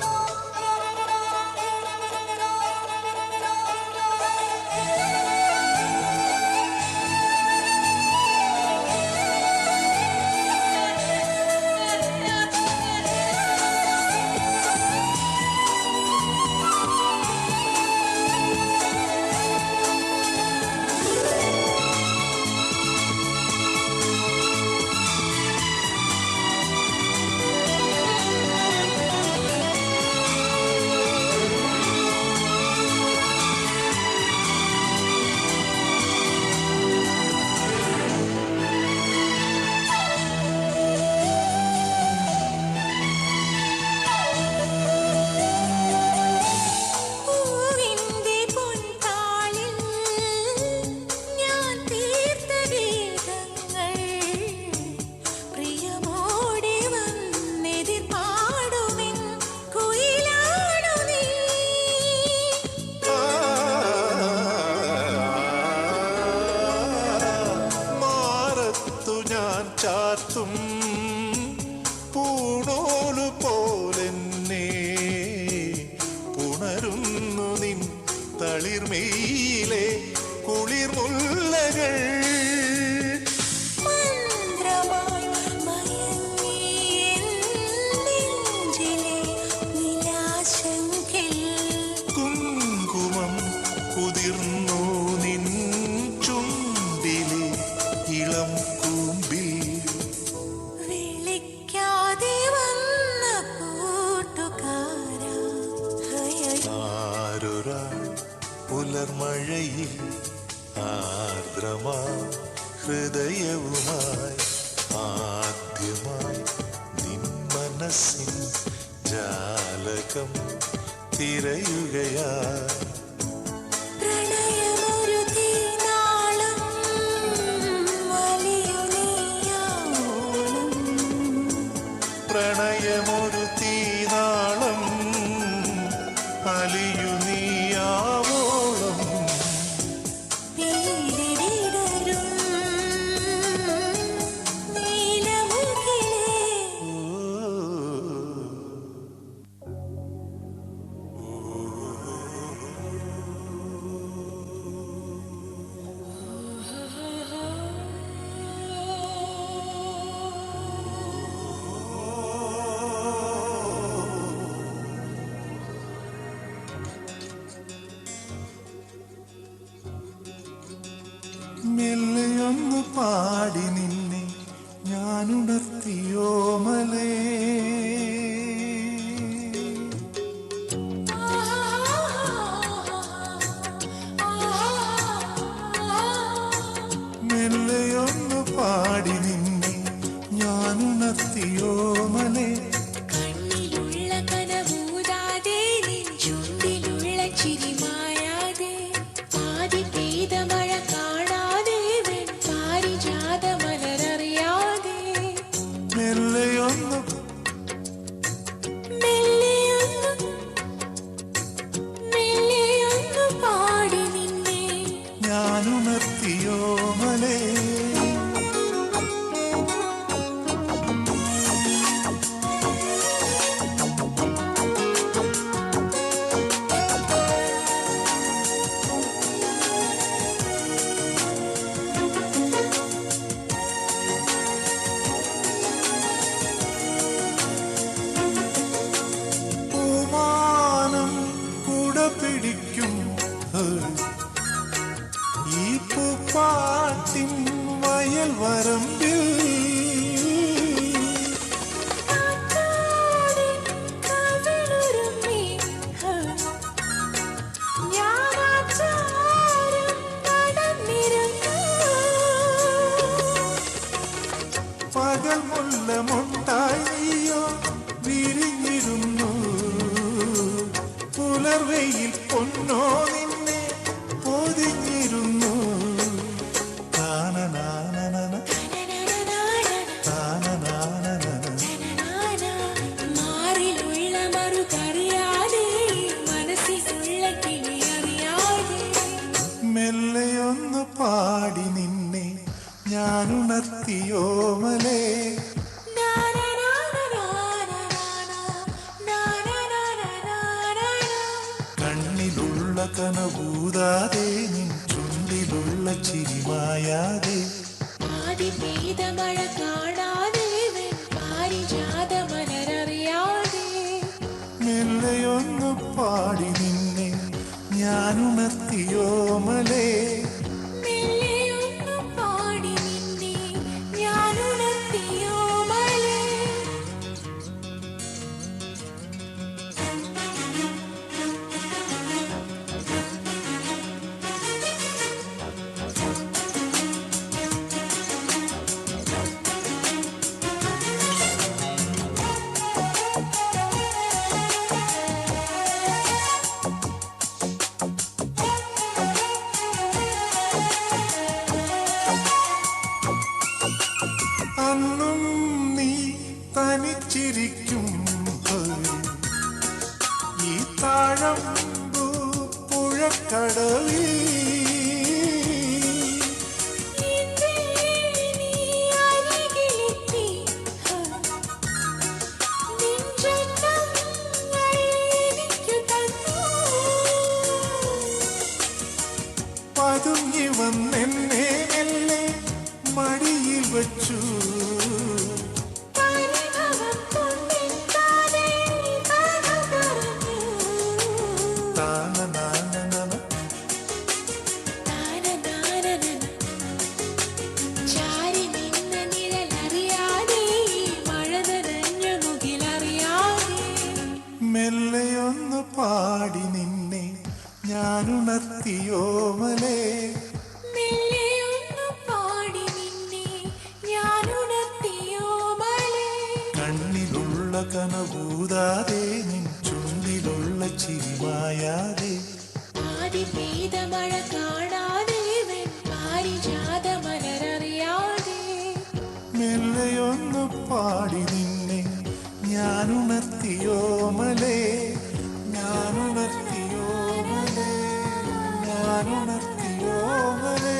പൂവിന്റെ പൊൻതാളിൽ ഞാൻ തീർത്ത ഗീതങ്ങൾ പ്രിയമോടെ വന്നെതിർ പാടുമെൻ കുയിലാണു നീ മാറത്തു ഞാൻ ചാർത്തും പൂണോലു പോലെന്നെ പുണരുന്നു നിൻ തളിർമയിലെ കുളിർമുല്ലകൾ മന്ത്രമായി മയങ്ങി എൻ നെഞ്ചിലെ നിലാശങ്കിൽ കുങ്കുമം കുതിർന്നു നിൻ ചുണ്ടിലെ ഇളം കൂമ്പിൽ വിളിക്കാതെ വന്ന കൂട്ടുകാരാ ആരൊരാൾ പുലർമഴയിൽ ആർദ്രമാ ഹൃദയവുമായി ആദ്യമായി നിൻ മനസ്സിൻ ജാലകം തിരയുകയായി പ്രണയമൊരു തീനാളം വലിയു നീയാവോളം പ്രണയമൊരു തീനാളം അലിയു നീയാവോളം വീടിടരും നീലമുകിലേ മെല്ലയൊന്നു പാടി നിന്നെ ഞാനുണർത്തിയോ മലേ മെല്ലയൊന്നു പാടി നിന്നെ ഞാനുണർത്തിയോ മലേ കണ്ണിലുള്ള കനവൂതാതെ നിൻ ചുണ്ടിലുള്ള ചിരി മായാതെ ആദി പെയ്ത മഴ കാണാതെ വെൺ പാരിജാത മലരറിയാതെ മെല്ലയൊന്നു മെല്ലെയൊന്നു പാടി നിന്നെ ഞാനുണർത്തിയോ മലേ പൂമാനം കൂട പിടിക്കും ഈ പൂപ്പാട്ടിൻ വയൽ വരമ്പിൽ കാറ്റാടി കവിളുരുമ്മി ഞാനാചാരം നടന്നിരുന്നു പകൽ മുല്ല മൊട്ടായിയോ വിരിഞ്ഞിരുന്നു പുലർവെയിൽ പൊന്നോ നിന്നെ പൊതിഞ്ഞിരുന്നു താനനാനനന, താനനാനനന. മാറിലുള്ള മറുകറിയാതെ മനസ്സിലുള്ള കിളിയറിയാതെ മെല്ലയൊന്നു പാടി നിന്നെ ഞാനുണർത്തിയോ മലേ കണ്ണിലുള്ള കനവൂതാതെ നിൻ ചുണ്ടിലുള്ള ചിരിമായാതെ ആദി പെയ്ത മഴ കാണാതെ വെൺ പാരിജാത മലരറിയാതെ മെല്ലയൊന്നു പാടി നിന്നെ ഞാനുണർത്തിയോ മലേ മെല്ലെയൊന്നു പാടി നിന്നെ ഞാനുണർത്തിയോ മലേ അന്നും നീ തനിച്ചിരിക്കും ഈ താഴമ്പൂ പുഴക്കടവിൽ നീ അരികിലെത്തി നിൻ ജന്മങ്ങൾ എനിക്കു തന്നു പതുങ്ങി വന്നെന്നെ മെല്ലെ മടിയിൽ വച്ചു പരിഭവം കൊണ്ടെത്താതെ കഥ പറഞ്ഞു താനനാനനന, ചാരി നിന്ന നിഴലറിയാതെ മഴ നനഞ്ഞ മുകിലറിയാതെ മെല്ലയൊന്നു പാടി നിന്നെ ഞാനുണർത്തിയോ മലേ മെല്ലെയൊന്നു പാടി നിന്നെ ഞാനുണർത്തിയോ മലേ കണ്ണിലുള്ള കനവൂതാതെ നിൻ ചുണ്ടിലുള്ള ചിരിമായാതെ ആദി പെയ്ത മഴ കാണാതെ വെൺ പാരിജാത മലരറിയാതെ മെല്ലയൊന്നു പാടി നിന്നെ ഞാനുണർത്തിയോ മലേ ഞാനുണർത്തി ഞാനുണർത്തിയോമലേ.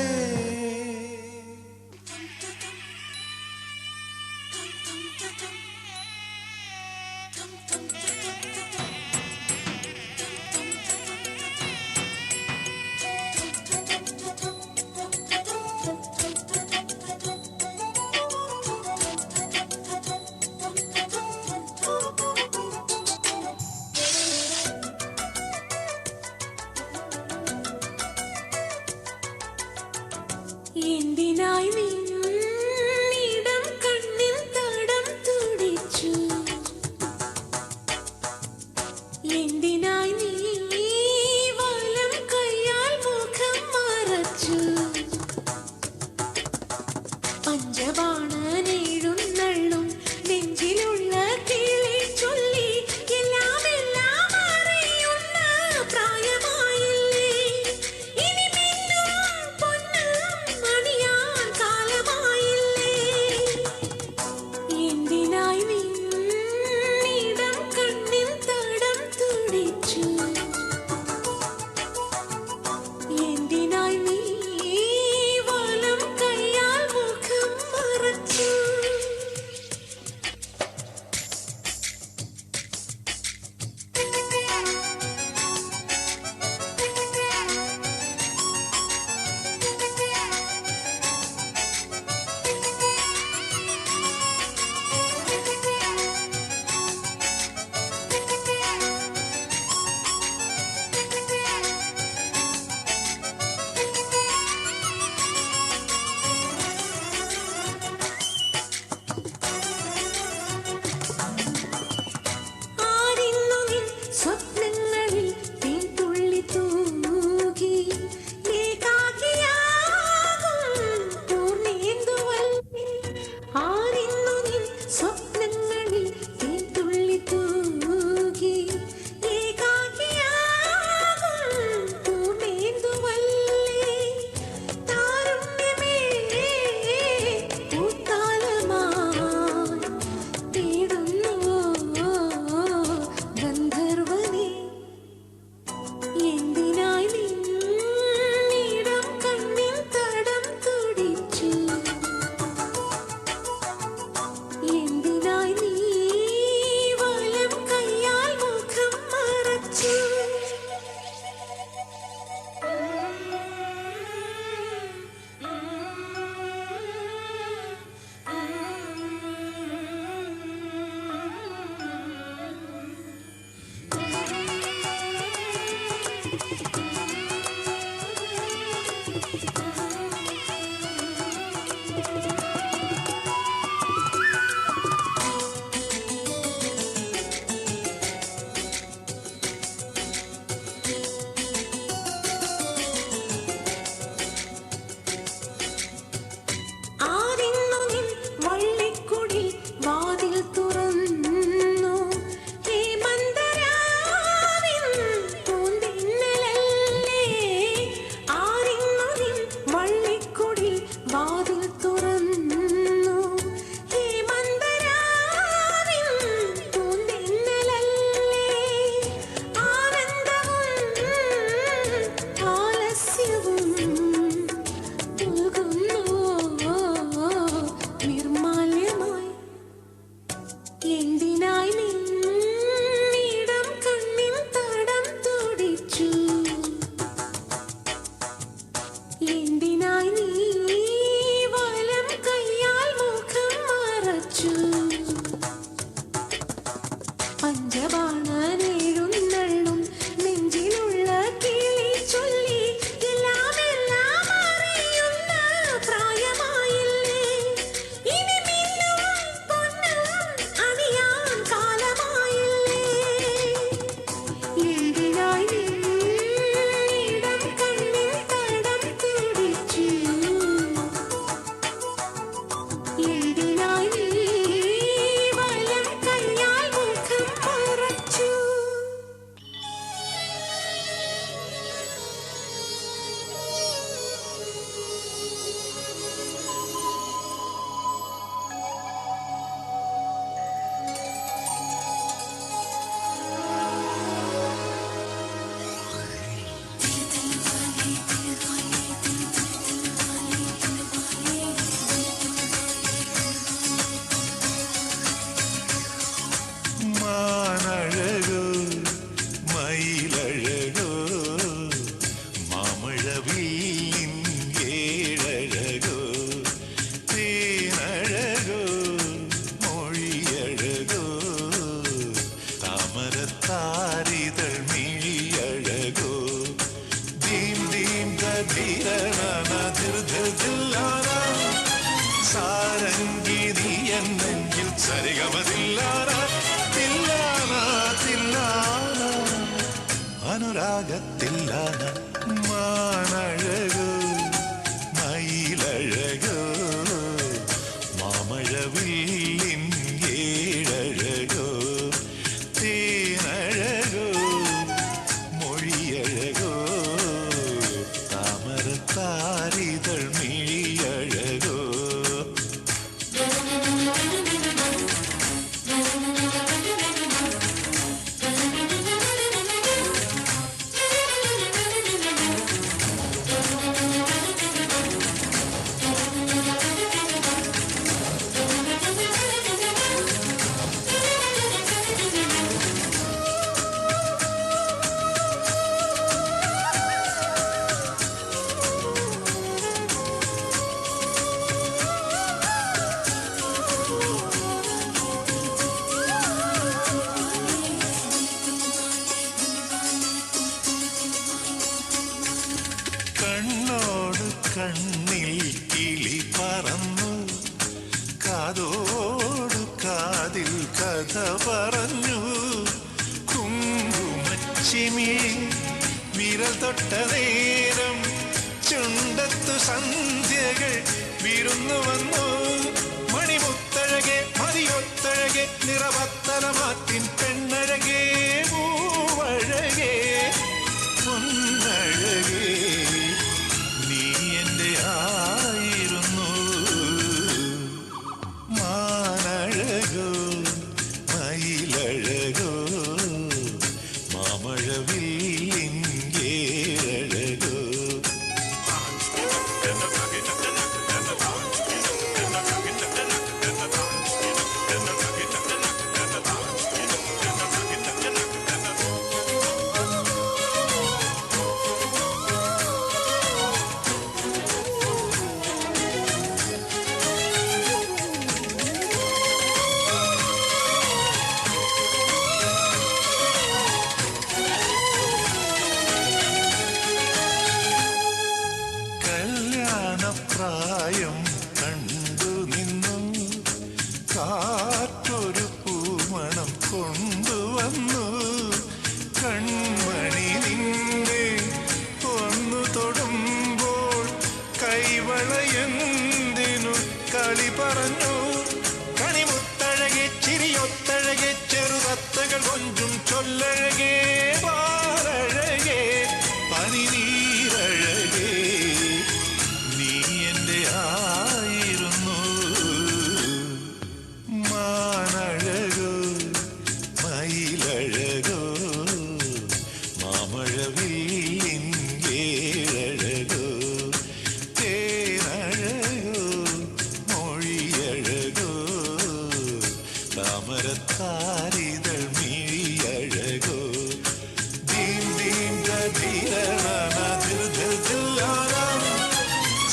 എന്തിനായി നിന്നിടം കണ്ണിൻ തടം തുടിച്ചു? എന്തിനായി നീ വലം കയ്യാൽ മുഖം മറച്ചു? പഞ്ചബാണനെഴുന്നള്ളും നെഞ്ചിലുള്ള കിളി ചൊല്ലി എല്ലാം എല്ലാം അറിയുന്ന പ്രായമായില്ലേ? ഇനി മിന്നും പൊന്നും അണിയാൻ കാലം അനുരാഗത്തില്ലാന മാനഴകോ മയിലഴകോ മാമഴവില്ലിൻ ഏഴഴകോ തേനഴകോ മൊഴിയഴകോ താമരത്താരിതൾ മിഴിയഴകോ കണ്ണോട് കണ്ണിൽ കിളി പറന്നു കാതോട് കാതിൽ കഥ പറഞ്ഞു കുങ്കുമച്ചിമിഴി വിരൽ തൊട്ട നേരം ചുണ്ടത്തു സന്ധ്യകൾ വിരുന്നു വന്നു മണിമുത്തഴകെ മതിയൊത്തഴകെ നിറവത്തലമാത്തിൻ പെണ്ണഴകേ പൂവഴകേ പൊന്നഴകേ നീ എൻ്റെ ആയിരുന്നു മാനഴകോ മയിലഴകോ മാമഴവില്ലിൻ ഏഴഴകോ പ്രായം കണ്ടു നിന്നു കാറ്റൊരു പൂമണം കൊണ്ടുവന്നു കൺമണി നിന്നെ ഒന്നു തൊടുമ്പോൾ കൈവളയെന്തിനു കളി പറഞ്ഞു കണിമുത്തഴകെ ചിരിയൊത്തഴകെ ചെറുതത്തകൾ കൊഞ്ചും ചൊല്ലഴകേ പാലഴകേ പനിനീരഴകേ ആയിരുന്നു മാനഴകോ മയിലഴകോ മാമഴവില്ലിൻ ഏഴഴകോ തേനഴകോ മൊഴിയഴകോ താമരത്താരിതൾ മിഴിയഴകോ ദീം ദീം ധീരണ ദിൽ ദിൽ ദില്ലാന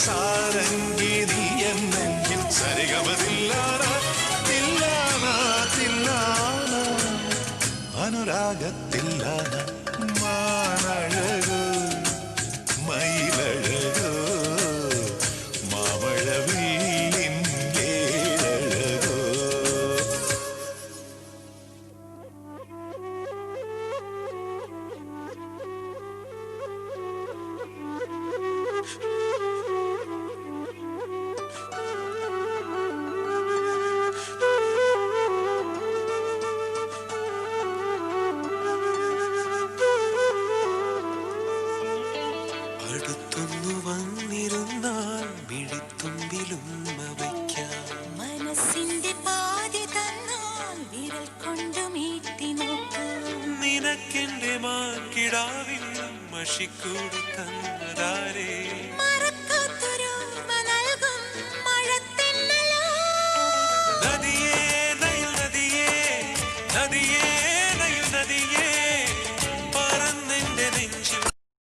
സാരംഗീതി എന്നെങ്കിൽ സരിഗമതില്ലാന തില്ലാന തില്ലാന അനുരാഗത്തില്ലാന മാനഴകോ മയിലഴകോ മാമഴവില്ലിൻ ഏഴഴകോ അടുത്തൊന്നു വന്നിരുന്നാൽ വിഴിത്തുമ്പിലും വയ്ക്കാം മനസ്സിന്റെ പാതി തന്നാൽ വിരൽ കൊണ്ടു മീട്ടി നോക്കൂ നിനക്കെന്റെ മാൻകിടാവിൽ മഷിക്കൂടി തന്നതാരേ